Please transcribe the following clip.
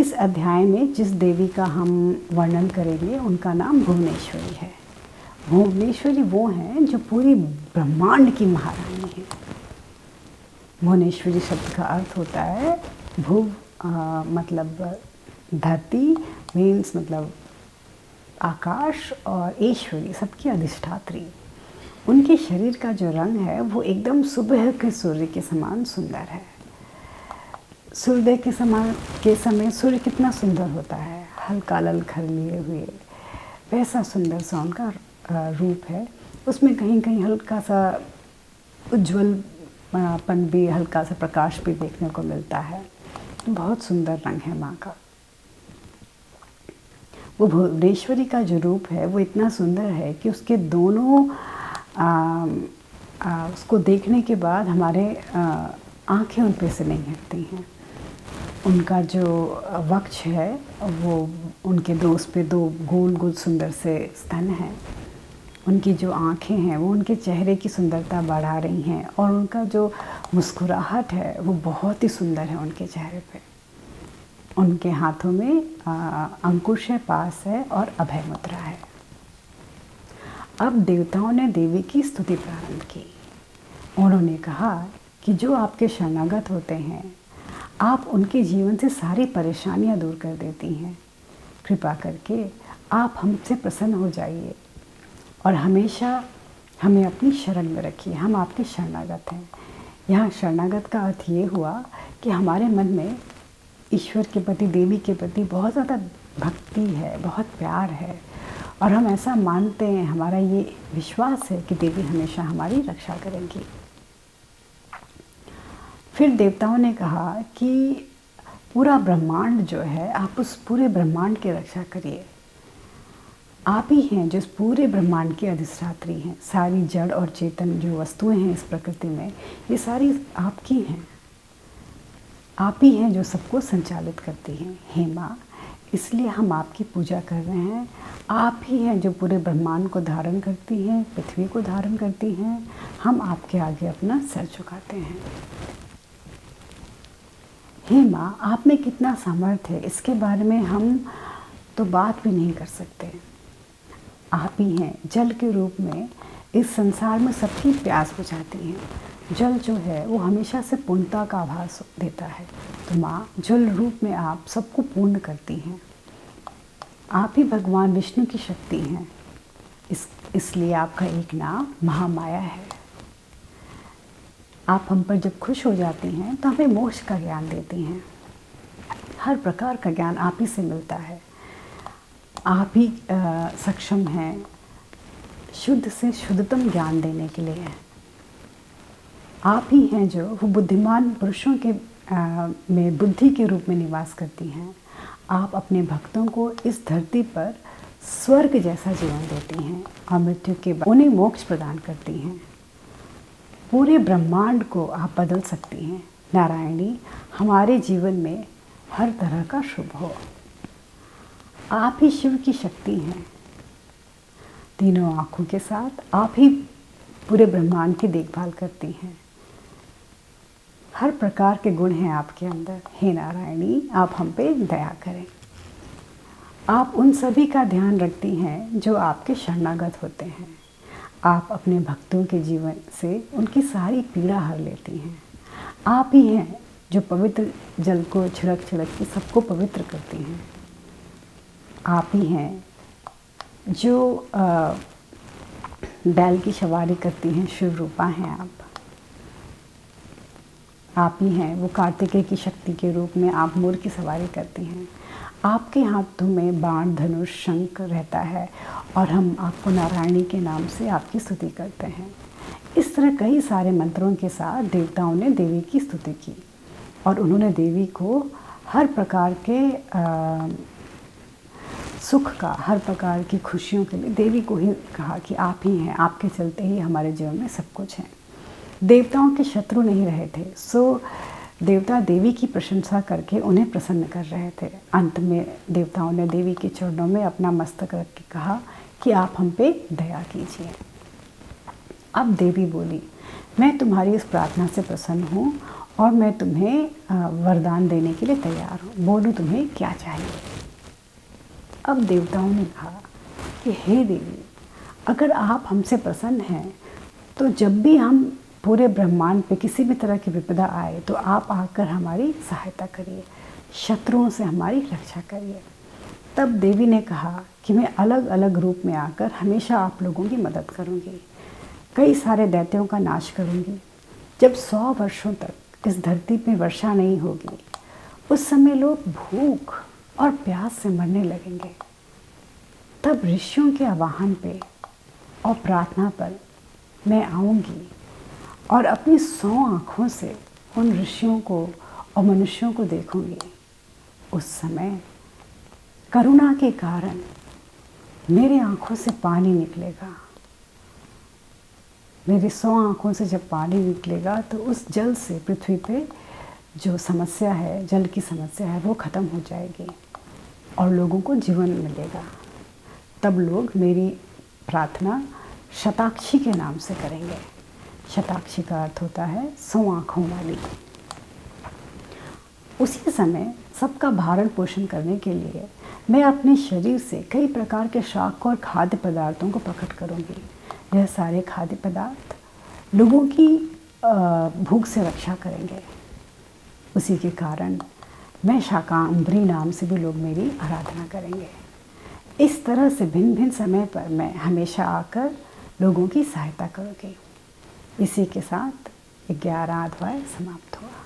इस अध्याय में जिस देवी का हम वर्णन करेंगे उनका नाम भुवनेश्वरी है। भुवनेश्वरी वो हैं जो पूरी ब्रह्मांड की महारानी है। भुवनेश्वरी शब्द का अर्थ होता है भुव मतलब धरती, मीन्स मतलब आकाश, और ईश्वरी सबकी अधिष्ठात्री। उनके शरीर का जो रंग है वो एकदम सुबह के सूर्य के समान सुंदर है। सूर्योदय के समय सूर्य कितना सुंदर होता है, हल्का ललखर लिए हुए, वैसा सुंदर सा उनका रूप है। उसमें कहीं कहीं हल्का सा उज्ज्वलपन भी, हल्का सा प्रकाश भी देखने को मिलता है। बहुत सुंदर रंग है माँ का। वो भुवनेश्वरी का जो रूप है वो इतना सुंदर है कि उसके दोनों उसको देखने के बाद हमारे आँखें उन पे से नहीं हटती हैं। उनका जो वक्ष है वो, उनके उस पे दो गोल गोल सुंदर से स्तन हैं। उनकी जो आँखें हैं वो उनके चेहरे की सुंदरता बढ़ा रही हैं, और उनका जो मुस्कुराहट है वो बहुत ही सुंदर है उनके चेहरे पे। उनके हाथों में अंकुश है, पास है और अभय मुद्रा है। अब देवताओं ने देवी की स्तुति प्रारंभ की। उन्होंने कहा कि जो आपके शरणागत होते हैं, आप उनके जीवन से सारी परेशानियां दूर कर देती हैं। कृपा करके आप हमसे प्रसन्न हो जाइए और हमेशा हमें अपनी शरण में रखिए। हम आपके शरणागत हैं। यहाँ शरणागत का अर्थ ये हुआ कि हमारे मन में ईश्वर के प्रति, देवी के प्रति बहुत ज़्यादा भक्ति है, बहुत प्यार है, और हम ऐसा मानते हैं, हमारा ये विश्वास है कि देवी हमेशा हमारी रक्षा करेंगी। फिर देवताओं ने कहा कि पूरा ब्रह्मांड जो है, आप उस पूरे ब्रह्मांड की रक्षा करिए। आप ही हैं जो इस पूरे ब्रह्मांड की अधिष्ठात्री हैं। सारी जड़ और चेतन जो वस्तुएं हैं इस प्रकृति में, ये सारी आपकी हैं। आप ही हैं जो सबको संचालित करती हैं। हे माँ, इसलिए हम आपकी पूजा कर रहे हैं। आप ही हैं जो पूरे ब्रह्मांड को धारण करती हैं, पृथ्वी को धारण करती हैं। हम आपके आगे अपना सर झुकाते हैं। हे माँ, आप में कितना सामर्थ्य है, इसके बारे में हम तो बात भी नहीं कर सकते। आप ही हैं जल के रूप में इस संसार में सबकी प्यास बुझाती हैं। जल जो है वो हमेशा से पूर्णता का आभास देता है। तो माँ, जल रूप में आप सबको पूर्ण करती हैं। आप ही भगवान विष्णु की शक्ति हैं। इसलिए आपका एक नाम महामाया है। आप हम पर जब खुश हो जाती हैं तो हमें मोक्ष का ज्ञान देती हैं। हर प्रकार का ज्ञान आप ही से मिलता है। आप ही सक्षम हैं शुद्ध से शुद्धतम ज्ञान देने के लिए। आप ही हैं जो वो बुद्धिमान पुरुषों के में बुद्धि के रूप में निवास करती हैं। आप अपने भक्तों को इस धरती पर स्वर्ग जैसा जीवन देती हैं और मृत्यु के बाद उन्हें मोक्ष प्रदान करती हैं। पूरे ब्रह्मांड को आप बदल सकती हैं। नारायणी, हमारे जीवन में हर तरह का शुभ हो। आप ही शिव की शक्ति हैं। तीनों आँखों के साथ आप ही पूरे ब्रह्मांड की देखभाल करती हैं। हर प्रकार के गुण हैं आपके अंदर। हे नारायणी, आप हम पे दया करें। आप उन सभी का ध्यान रखती हैं जो आपके शरणागत होते हैं। आप अपने भक्तों के जीवन से उनकी सारी पीड़ा हर लेती हैं। आप ही हैं जो पवित्र जल को छिड़क छिड़क के सबको पवित्र करती हैं। आप ही हैं जो बैल की सवारी करती हैं। शिव रूपा हैं आप ही हैं वो कार्तिकेय की शक्ति के रूप में आप मोर की सवारी करती हैं। आपके हाथों में बाण, धनुष, शंख रहता है और हम आपको नारायणी के नाम से आपकी स्तुति करते हैं। इस तरह कई सारे मंत्रों के साथ देवताओं ने देवी की स्तुति की और उन्होंने देवी को हर प्रकार के सुख का, हर प्रकार की खुशियों के लिए देवी को ही कहा कि आप ही हैं, आपके चलते ही हमारे जीवन में सब कुछ है। देवताओं के शत्रु नहीं रहे थे, सो देवता देवी की प्रशंसा करके उन्हें प्रसन्न कर रहे थे। अंत में देवताओं ने देवी के चरणों में अपना मस्तक रख के कहा कि आप हम पे दया कीजिए। अब देवी बोली, मैं तुम्हारी इस प्रार्थना से प्रसन्न हूँ और मैं तुम्हें वरदान देने के लिए तैयार हूँ, बोलो तुम्हें क्या चाहिए। अब देवताओं ने कहा कि हे देवी, अगर आप हमसे प्रसन्न हैं तो जब भी हम पूरे ब्रह्मांड पे किसी भी तरह की विपदा आए तो आप आकर हमारी सहायता करिए, शत्रुओं से हमारी रक्षा करिए। तब देवी ने कहा कि मैं अलग अलग रूप में आकर हमेशा आप लोगों की मदद करूंगी, कई सारे दैत्यों का नाश करूंगी। जब 100 वर्षों तक इस धरती पे वर्षा नहीं होगी, उस समय लोग भूख और प्यास से मरने लगेंगे। तब ऋषियों के आवाहन पे और प्रार्थना पर मैं आऊँगी और अपनी 100 आँखों से उन ऋषियों को और मनुष्यों को देखूंगी। उस समय करुणा के कारण मेरी आँखों से पानी निकलेगा। मेरी 100 आँखों से जब पानी निकलेगा तो उस जल से पृथ्वी पे जो समस्या है, जल की समस्या है, वो ख़त्म हो जाएगी और लोगों को जीवन मिलेगा। तब लोग मेरी प्रार्थना शताक्षी के नाम से करेंगे। शताक्षी का अर्थ होता है 100 आँखों वाली। उसी समय सबका भरण पोषण करने के लिए मैं अपने शरीर से कई प्रकार के शाक और खाद्य पदार्थों को प्रकट करूँगी। यह सारे खाद्य पदार्थ लोगों की भूख से रक्षा करेंगे। उसी के कारण मैं शाकांबरी नाम से भी लोग मेरी आराधना करेंगे। इस तरह से भिन्न भिन्न समय पर मैं हमेशा आकर लोगों की सहायता करूँगी। इसी के साथ 11वां अध्याय समाप्त हुआ।